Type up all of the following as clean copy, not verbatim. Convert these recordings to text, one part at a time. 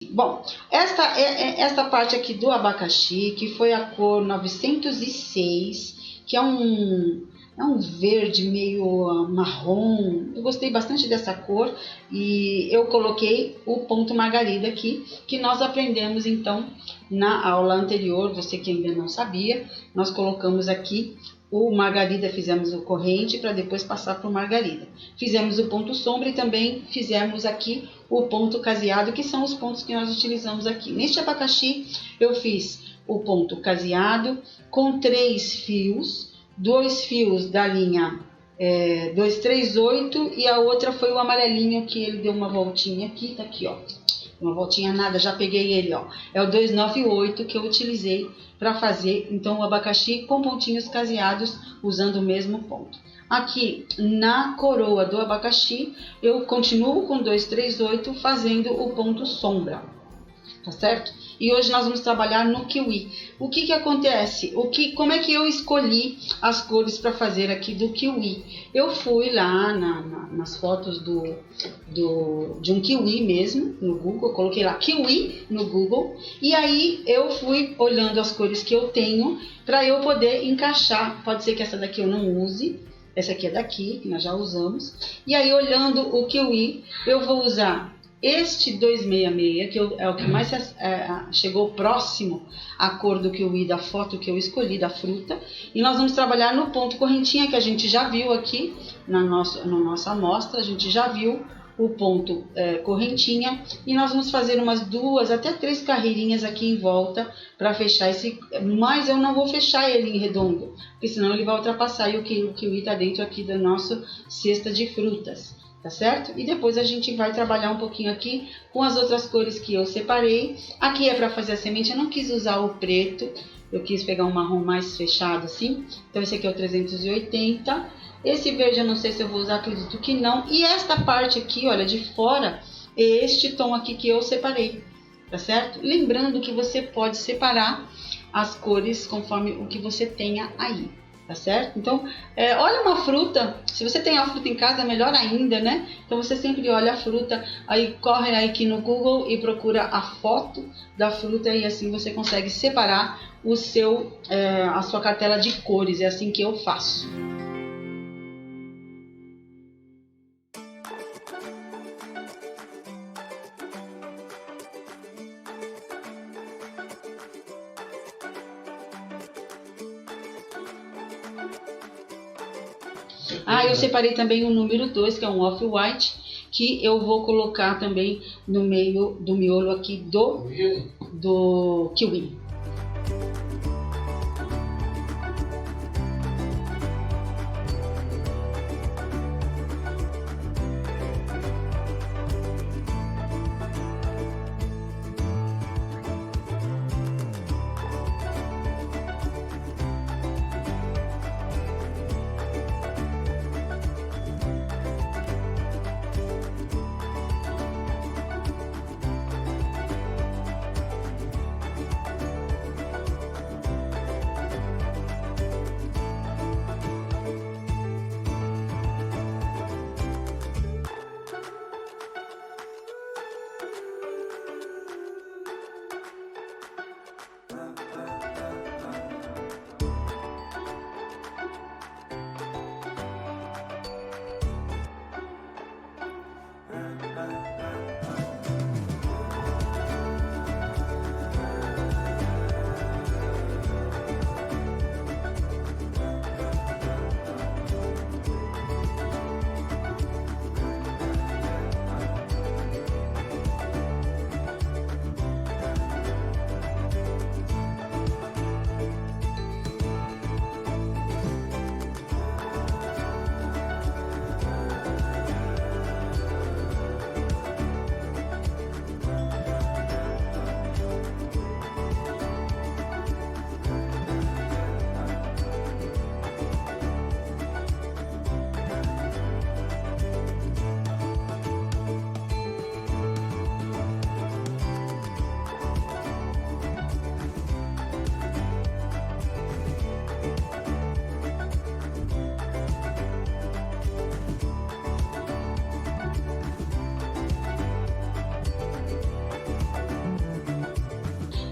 Bom, esta parte aqui do abacaxi, que foi a cor 906, que é um verde meio marrom. Eu gostei bastante dessa cor e eu coloquei o ponto margarida aqui, que nós aprendemos então na aula anterior. Você que ainda não sabia, nós colocamos aqui o margarida, fizemos o corrente para depois passar para o margarida. Fizemos o ponto sombra e também fizemos aqui o ponto caseado, que são os pontos que nós utilizamos aqui. Neste abacaxi eu fiz o ponto caseado com 3 fios, 2 fios da linha 238 e a outra foi o amarelinho que ele deu uma voltinha aqui, tá aqui ó. Uma voltinha nada, já peguei ele, ó. É o 298 que eu utilizei para fazer, então, o abacaxi com pontinhos caseados, usando o mesmo ponto. Aqui, na coroa do abacaxi, eu continuo com 238 fazendo o ponto sombra, tá certo? E hoje nós vamos trabalhar no kiwi. O que acontece? Como é que eu escolhi as cores para fazer aqui do kiwi? Eu fui lá nas fotos de um kiwi mesmo, no Google, coloquei lá kiwi no Google, e aí eu fui olhando as cores que eu tenho para eu poder encaixar. Pode ser que essa daqui eu não use, essa aqui é daqui, que nós já usamos. E aí olhando o kiwi, eu vou usar este 266, que é o que mais chegou próximo à cor do kiwi da foto que eu escolhi, da fruta. E nós vamos trabalhar no ponto correntinha, que a gente já viu aqui na nossa amostra. A gente já viu o ponto correntinha. E nós vamos fazer umas 2 até 3 carreirinhas aqui em volta para fechar esse. Mas eu não vou fechar ele em redondo, porque senão ele vai ultrapassar e o kiwi está dentro aqui da nossa cesta de frutas. Tá certo? E depois a gente vai trabalhar um pouquinho aqui com as outras cores que eu separei. Aqui é para fazer a semente, eu não quis usar o preto, eu quis pegar um marrom mais fechado assim. Então esse aqui é o 380. Esse verde eu não sei se eu vou usar, acredito que não. E esta parte aqui, olha, de fora, é este tom aqui que eu separei, tá certo? Lembrando que você pode separar as cores conforme o que você tenha aí. Tá certo? Então, olha uma fruta, se você tem a fruta em casa, melhor ainda, né? Então você sempre olha a fruta, aí corre aí aqui no Google e procura a foto da fruta e assim você consegue separar a sua cartela de cores, é assim que eu faço. Eu separei também o número 2, que é um off-white, que eu vou colocar também no meio do miolo aqui do kiwi.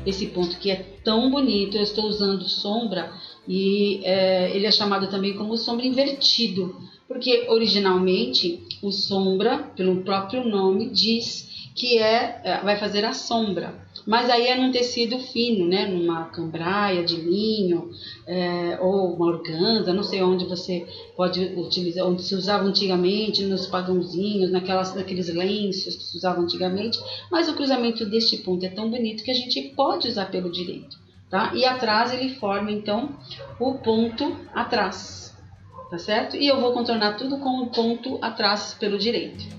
esse ponto que é tão bonito. Eu estou usando sombra e ele é chamado também como sombra invertido, porque originalmente o sombra, pelo próprio nome, diz que vai fazer a sombra. Mas aí é num tecido fino, né? Numa cambraia de linho, ou uma organza, não sei onde você pode utilizar, onde se usava antigamente, nos pagãozinhos, naqueles lenços que se usavam antigamente. Mas o cruzamento deste ponto é tão bonito que a gente pode usar pelo direito, tá? E atrás ele forma, então, o ponto atrás, tá certo? E eu vou contornar tudo com o ponto atrás pelo direito.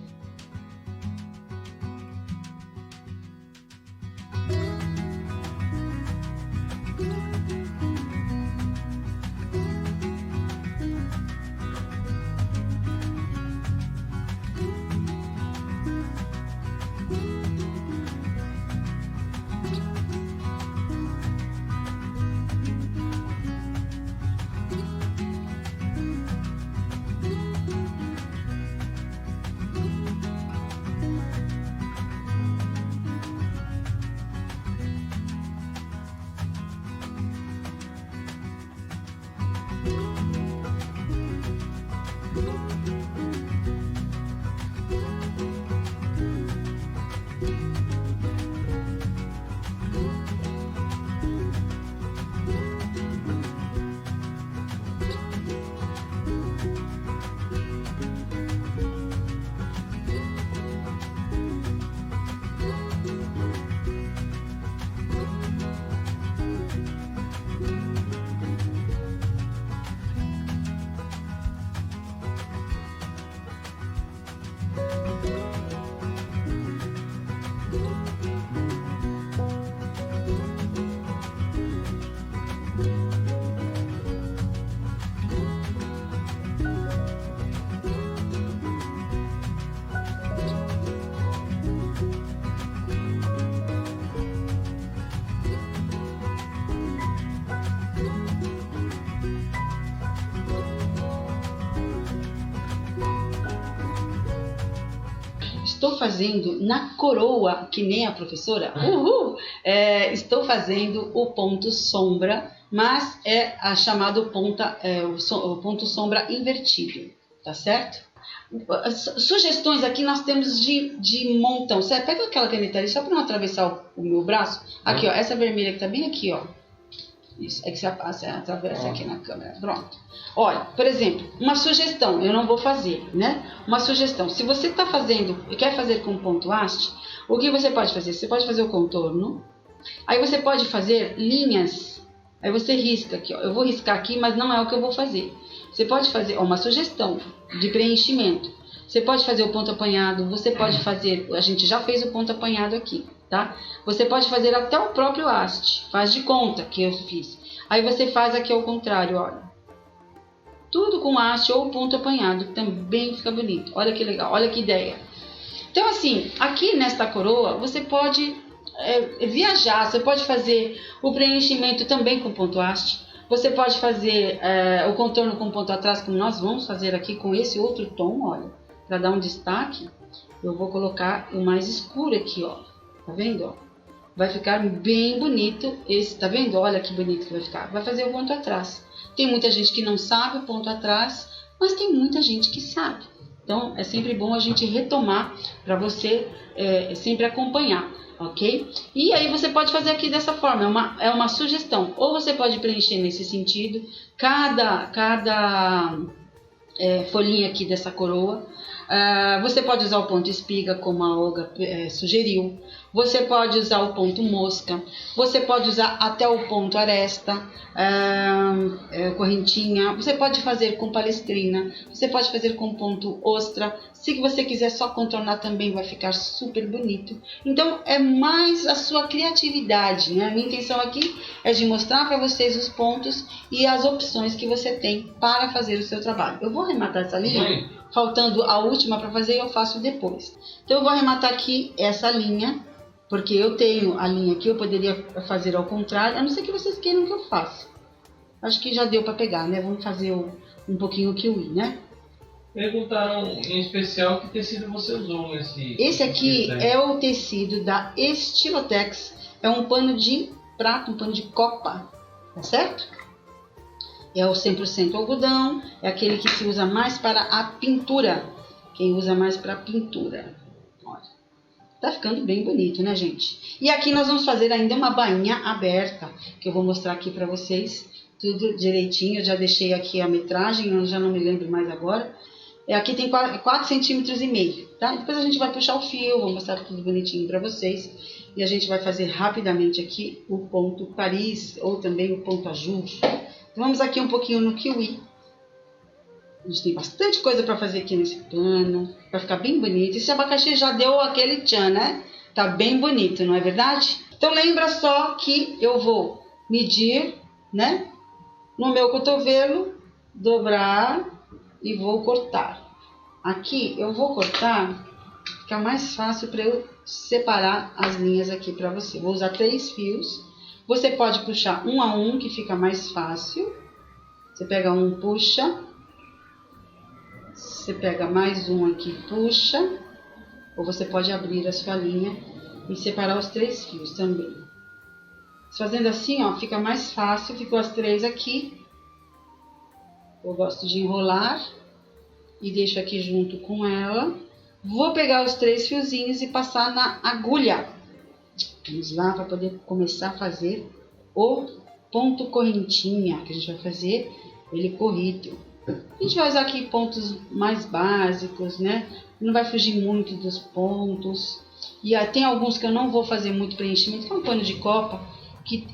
Estou fazendo na coroa, que nem a professora, estou fazendo o ponto sombra, mas é chamado o ponto sombra invertido, tá certo? Sugestões aqui nós temos de montão. Você pega aquela caneta ali só para não atravessar o meu braço. Aqui, ó, essa vermelha que tá bem aqui, ó. Isso, é que você atravessa aqui na câmera. Pronto. Olha, por exemplo, uma sugestão, eu não vou fazer, né? Uma sugestão, se você está quer fazer com ponto haste, o que você pode fazer? Você pode fazer o contorno, aí você pode fazer linhas, aí você risca aqui, ó. Eu vou riscar aqui, mas não é o que eu vou fazer. Você pode fazer, uma sugestão de preenchimento. Você pode fazer o ponto apanhado, você pode fazer, a gente já fez o ponto apanhado aqui, tá? Você pode fazer até o próprio haste, faz de conta que eu fiz. Aí você faz aqui ao contrário, olha. Tudo com haste ou ponto apanhado, também fica bonito. Olha que legal, olha que ideia. Então assim, aqui nesta coroa, você pode viajar, você pode fazer o preenchimento também com ponto haste. Você pode fazer o contorno com ponto atrás, como nós vamos fazer aqui com esse outro tom, olha. Para dar um destaque, eu vou colocar o mais escuro aqui, ó. Tá vendo, ó? Vai ficar bem bonito esse, tá vendo? Olha que bonito que vai ficar. Vai fazer o ponto atrás. Tem muita gente que não sabe o ponto atrás, mas tem muita gente que sabe. Então, é sempre bom a gente retomar para você sempre acompanhar, ok? E aí você pode fazer aqui dessa forma, é uma sugestão. Ou você pode preencher nesse sentido, cada folhinha aqui dessa coroa. Você pode usar o ponto espiga, como a Olga sugeriu. Você pode usar o ponto mosca. Você pode usar até o ponto aresta, correntinha. Você pode fazer com palestrina. Você pode fazer com ponto ostra. Se você quiser só contornar também vai ficar super bonito. Então é mais a sua criatividade, né? A minha intenção aqui é de mostrar para vocês os pontos e as opções que você tem para fazer o seu trabalho. Eu vou arrematar essa linha. Faltando a última para fazer, eu faço depois. Então eu vou arrematar aqui essa linha, porque eu tenho a linha aqui, eu poderia fazer ao contrário, a não ser que vocês queiram que eu faça. Acho que já deu para pegar, né? Vamos fazer um pouquinho o kiwi, né? Perguntaram em especial que tecido você usou nesse... Esse aqui é o tecido da Estilotex, é um pano de prato, um pano de copa, tá certo? É o 100% algodão, é aquele que se usa mais para a pintura. Quem usa mais para pintura. Olha, tá ficando bem bonito, né, gente? E aqui nós vamos fazer ainda uma bainha aberta, que eu vou mostrar aqui para vocês, tudo direitinho. Eu já deixei aqui a metragem, eu já não me lembro mais agora. Aqui tem 4,5 centímetros, tá? Depois a gente vai puxar o fio, vou mostrar tudo bonitinho para vocês. E a gente vai fazer rapidamente aqui o ponto Paris, ou também o ponto Ajuste. Então vamos aqui um pouquinho no kiwi. A gente tem bastante coisa para fazer aqui nesse pano, vai ficar bem bonito. Esse abacaxi já deu aquele tchan, né? Tá bem bonito, não é verdade? Então lembra só que eu vou medir, né? No meu cotovelo, dobrar e vou cortar. Aqui eu vou cortar, fica mais fácil para eu separar as linhas aqui para você. Vou usar 3 fios. Você pode puxar um a um, que fica mais fácil. Você pega um, puxa. Você pega mais um aqui, puxa. Ou você pode abrir a sua linha e separar os 3 fios também. Fazendo assim, ó, fica mais fácil. Ficou as 3 aqui. Eu gosto de enrolar e deixo aqui junto com ela. Vou pegar os 3 fiozinhos e passar na agulha. Vamos lá para poder começar a fazer o ponto correntinha, que a gente vai fazer ele corrido. A gente vai usar aqui pontos mais básicos, né? Não vai fugir muito dos pontos. E tem alguns que eu não vou fazer muito preenchimento, que é um pano de copa,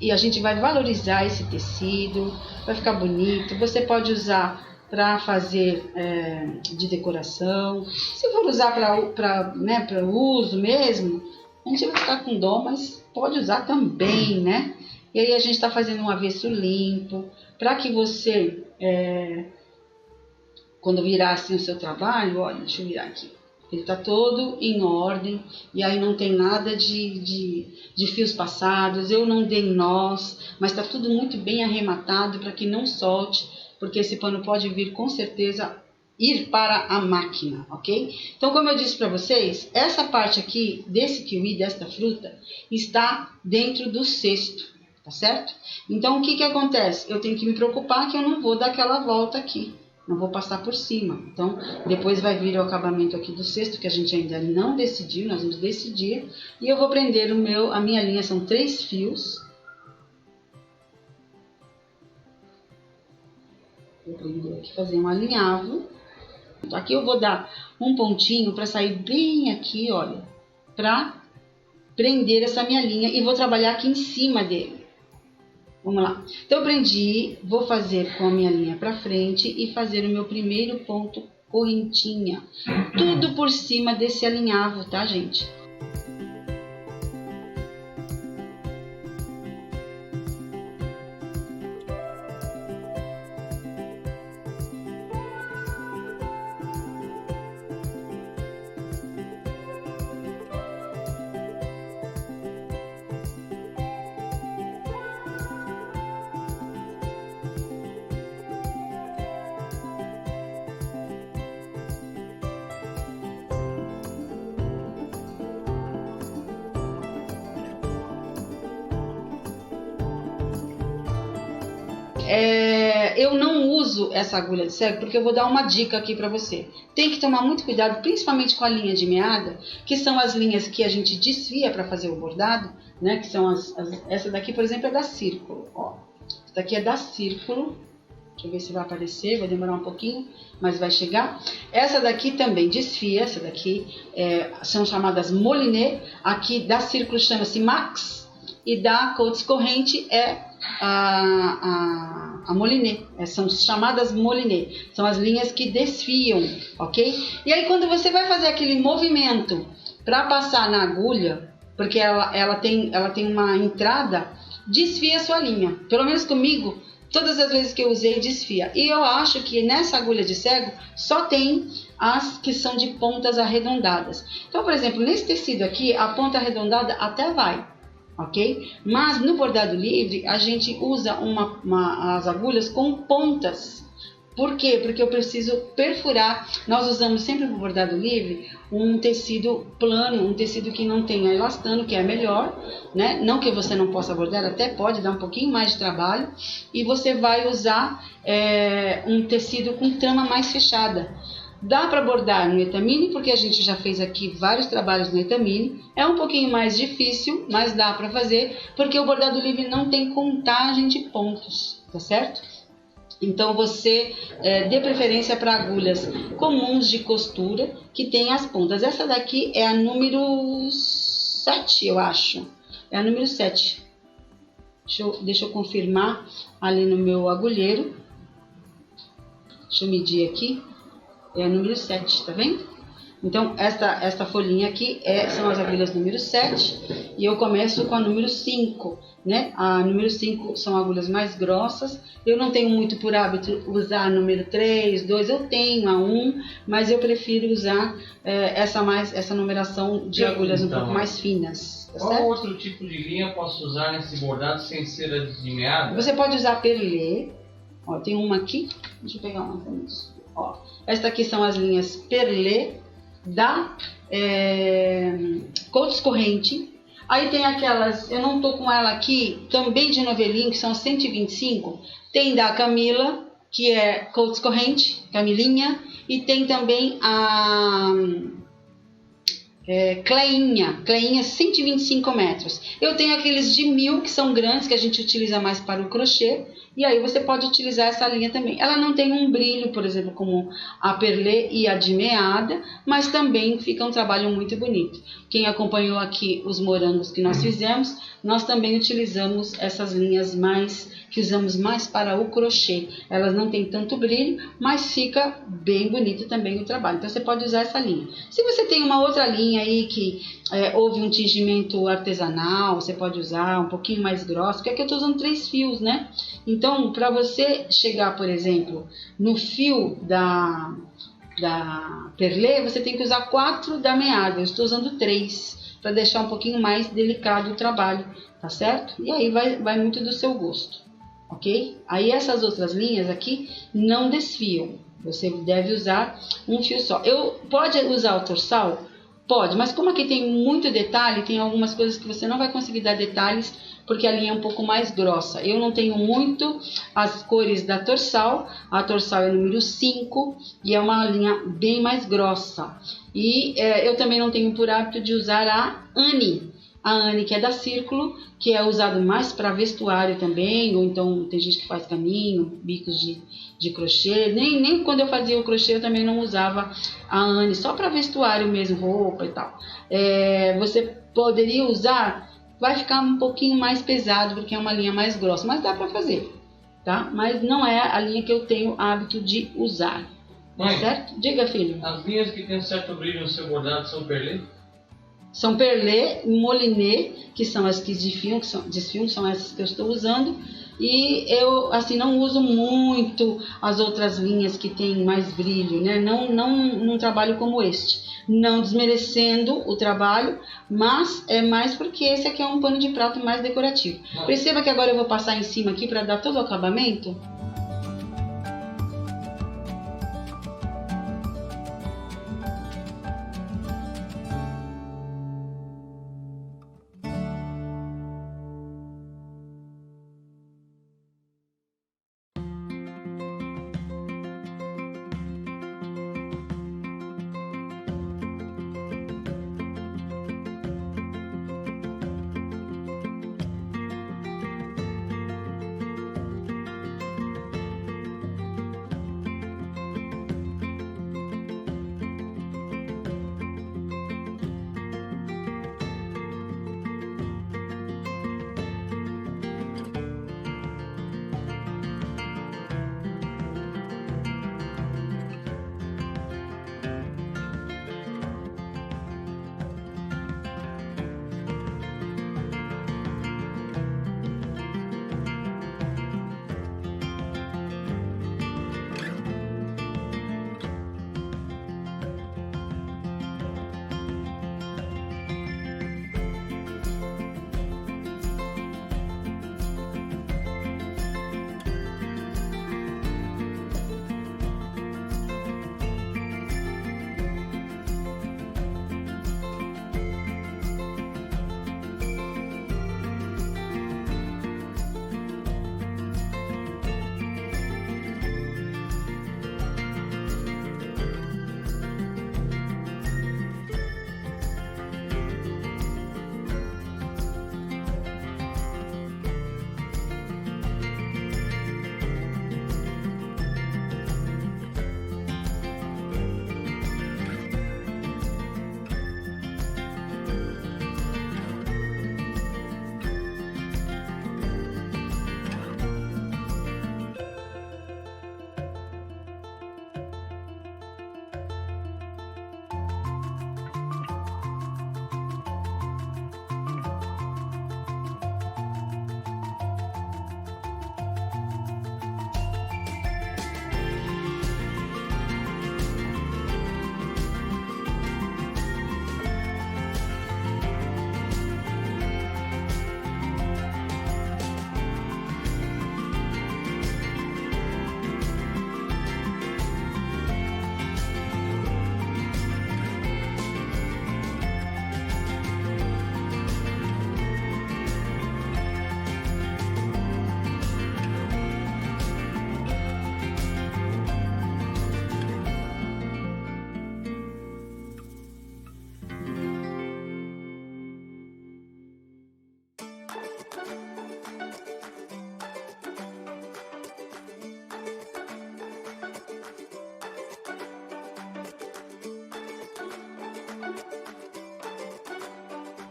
e a gente vai valorizar esse tecido, vai ficar bonito. Você pode usar para fazer de decoração. Se for usar para uso mesmo, a gente vai ficar com dó, mas pode usar também, né? E aí a gente está fazendo um avesso limpo, para que você, quando virar assim o seu trabalho, olha, deixa eu virar aqui. Ele está todo em ordem, e aí não tem nada de fios passados, eu não dei nós, mas está tudo muito bem arrematado para que não solte, porque esse pano pode vir com certeza ir para a máquina, ok? Então, como eu disse para vocês, essa parte aqui desse kiwi, desta fruta, está dentro do cesto, tá certo? Então, o que acontece? Eu tenho que me preocupar que eu não vou dar aquela volta aqui. Não vou passar por cima. Então, depois vai vir o acabamento aqui do cesto, que a gente ainda não decidiu, nós vamos decidir. E eu vou prender a minha linha, são 3 fios. Vou prender aqui, fazer um alinhavo. Aqui eu vou dar um pontinho para sair bem aqui, olha, para prender essa minha linha, e vou trabalhar aqui em cima dele. Vamos lá. Então, eu prendi, vou fazer com a minha linha para frente e fazer o meu primeiro ponto correntinha. Tudo por cima desse alinhavo, tá, gente? Eu não uso essa agulha de cego porque eu vou dar uma dica aqui para você. Tem que tomar muito cuidado, principalmente com a linha de meada, que são as linhas que a gente desfia para fazer o bordado, né? Que são essa daqui, por exemplo, é da Círculo. Ó, essa daqui é da Círculo. Deixa eu ver se vai aparecer, vai demorar um pouquinho, mas vai chegar. Essa daqui também desfia, essa daqui são chamadas Moliné. Aqui da Círculo chama-se Max, e da Coats Corrente é a Moliné, são chamadas Moliné, são as linhas que desfiam, ok? E aí quando você vai fazer aquele movimento para passar na agulha, porque ela tem uma entrada, desfia a sua linha. Pelo menos comigo, todas as vezes que eu usei, desfia. E eu acho que nessa agulha de cego só tem as que são de pontas arredondadas. Então, por exemplo, nesse tecido aqui, a ponta arredondada até vai, ok? Mas no bordado livre a gente usa as agulhas com pontas Por quê? Porque eu preciso perfurar. Nós usamos sempre no bordado livre um tecido plano, um tecido que não tenha elastano, que é melhor, né? Não que você não possa bordar, até pode dar um pouquinho mais de trabalho. E você vai usar um tecido com trama mais fechada. Dá para bordar no etamine, porque a gente já fez aqui vários trabalhos no etamine. É um pouquinho mais difícil, mas dá para fazer, porque o bordado livre não tem contagem de pontos, tá certo? Então você dê preferência para agulhas comuns de costura que tem as pontas. Essa daqui é a número 7, eu acho. É a número 7. Deixa eu confirmar ali no meu agulheiro. Deixa eu medir aqui. É a número 7, tá vendo? Então, esta folhinha aqui são as agulhas número 7 e eu começo com a número 5, né? A número 5 são agulhas mais grossas. Eu não tenho muito por hábito usar a número 3, 2, eu tenho a 1, mas eu prefiro usar essa numeração de agulhas um pouco mais finas. Tá Qual certo? outro tipo de linha eu posso usar nesse bordado sem ser a de meada? Você pode usar perlê. Ó, tem uma aqui. Deixa eu pegar uma também. Ó, esta aqui são as linhas perlê da Coats Corrente. Aí tem aquelas, eu não tô com ela aqui, também de novelinho, que são 125. Tem da Camila, que é Coats Corrente, Camilinha. E tem também a Cleinha 125 metros. Eu tenho aqueles de 1000 que são grandes, que a gente utiliza mais para o crochê. E aí você pode utilizar essa linha também. Ela não tem um brilho, por exemplo, como a perlê e a de meada, mas também fica um trabalho muito bonito. Quem acompanhou aqui os morangos que nós fizemos, nós também utilizamos essas linhas que usamos mais para o crochê. Elas não têm tanto brilho, mas fica bem bonito também o trabalho. Então você pode usar essa linha. Se você tem uma outra linha aí que houve um tingimento artesanal, você pode usar um pouquinho mais grosso, porque aqui eu estou usando 3 fios, né? Então, para você chegar, por exemplo, no fio da perlê, você tem que usar 4 da meada. Eu estou usando 3, para deixar um pouquinho mais delicado o trabalho, tá certo? E aí vai muito do seu gosto, ok? Aí essas outras linhas aqui não desfiam. Você deve usar um fio só. Pode usar o torsal? Pode, mas como aqui tem muito detalhe, tem algumas coisas que você não vai conseguir dar detalhes, porque a linha é um pouco mais grossa. Eu não tenho muito as cores da torsal. A torsal é número 5 e é uma linha bem mais grossa. E eu também não tenho por hábito de usar a Anne. A Anne, que é da Círculo, que é usado mais para vestuário também, ou então tem gente que faz caminho, bicos de crochê. Nem quando eu fazia o crochê eu também não usava a Anne, só para vestuário mesmo, roupa e tal. Você poderia usar, vai ficar um pouquinho mais pesado, porque é uma linha mais grossa, mas dá para fazer, tá? Mas não é a linha que eu tenho hábito de usar, Mãe, certo? Diga, filho. As linhas que tem um certo brilho no seu bordado são perlê? São perlê e moliné, que são as que desfiam, são essas que eu estou usando. E eu, assim, não uso muito as outras linhas que tem mais brilho, né? Não num trabalho como este. Não desmerecendo o trabalho, mas é mais porque esse aqui é um pano de prato mais decorativo. Perceba que agora eu vou passar em cima aqui para dar todo o acabamento.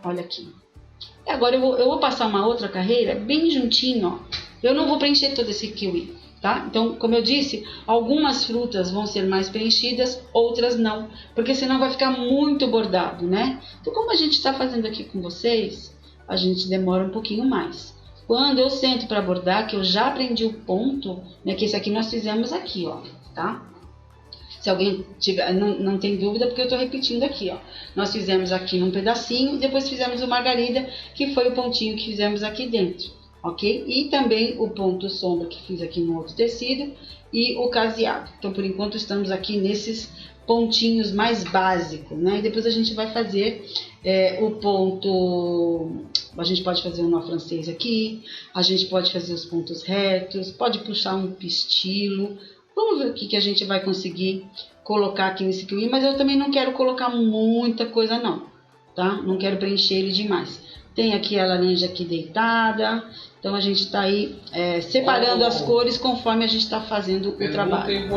Olha aqui. E agora eu vou passar uma outra carreira bem juntinho, ó. Eu não vou preencher todo esse kiwi, tá? Então, como eu disse, algumas frutas vão ser mais preenchidas, outras não, porque senão vai ficar muito bordado, né? Então, como a gente está fazendo aqui com vocês, a gente demora um pouquinho mais. Quando eu sento para bordar, que eu já aprendi o ponto, né? Que esse aqui nós fizemos aqui, ó, tá? Se alguém tiver, não tem dúvida, porque eu estou repetindo aqui, ó. Nós fizemos aqui num pedacinho, depois fizemos o margarida, que foi o pontinho que fizemos aqui dentro, ok? E também o ponto sombra que fiz aqui no outro tecido e o caseado. Então, por enquanto, estamos aqui nesses pontinhos mais básicos, né? E depois a gente vai fazer o ponto... A gente pode fazer um nó francês aqui, a gente pode fazer os pontos retos, pode puxar um pistilo. Vamos ver o que a gente vai conseguir colocar aqui nesse kiwi, mas eu também não quero colocar muita coisa não, tá? Não quero preencher ele demais. Tem aqui a laranja aqui deitada, então a gente tá aí separando as cores conforme a gente tá fazendo o trabalho.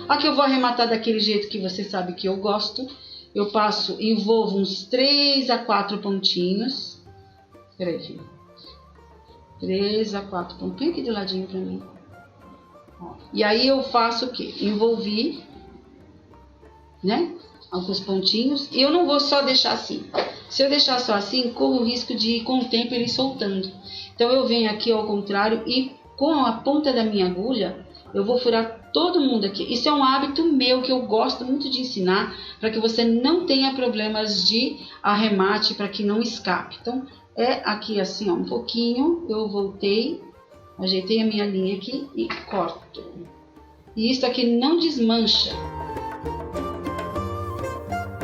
Aqui eu vou arrematar daquele jeito que você sabe que eu gosto. Eu passo, envolvo uns 3 a 4 pontinhos. Peraí, filho. 3 a 4 pontos. Põe aqui de ladinho pra mim. Ó. E aí eu faço o quê? Envolvi, né? Alguns pontinhos. E eu não vou só deixar assim. Se eu deixar só assim, corro o risco de, com o tempo, ele ir soltando. Então eu venho aqui ao contrário e com a ponta da minha agulha, eu vou furar todo mundo aqui. Isso é um hábito meu que eu gosto muito de ensinar, para que você não tenha problemas de arremate, para que não escape. Então, é aqui assim, ó, um pouquinho, eu voltei, ajeitei a minha linha aqui e corto. E isso aqui não desmancha.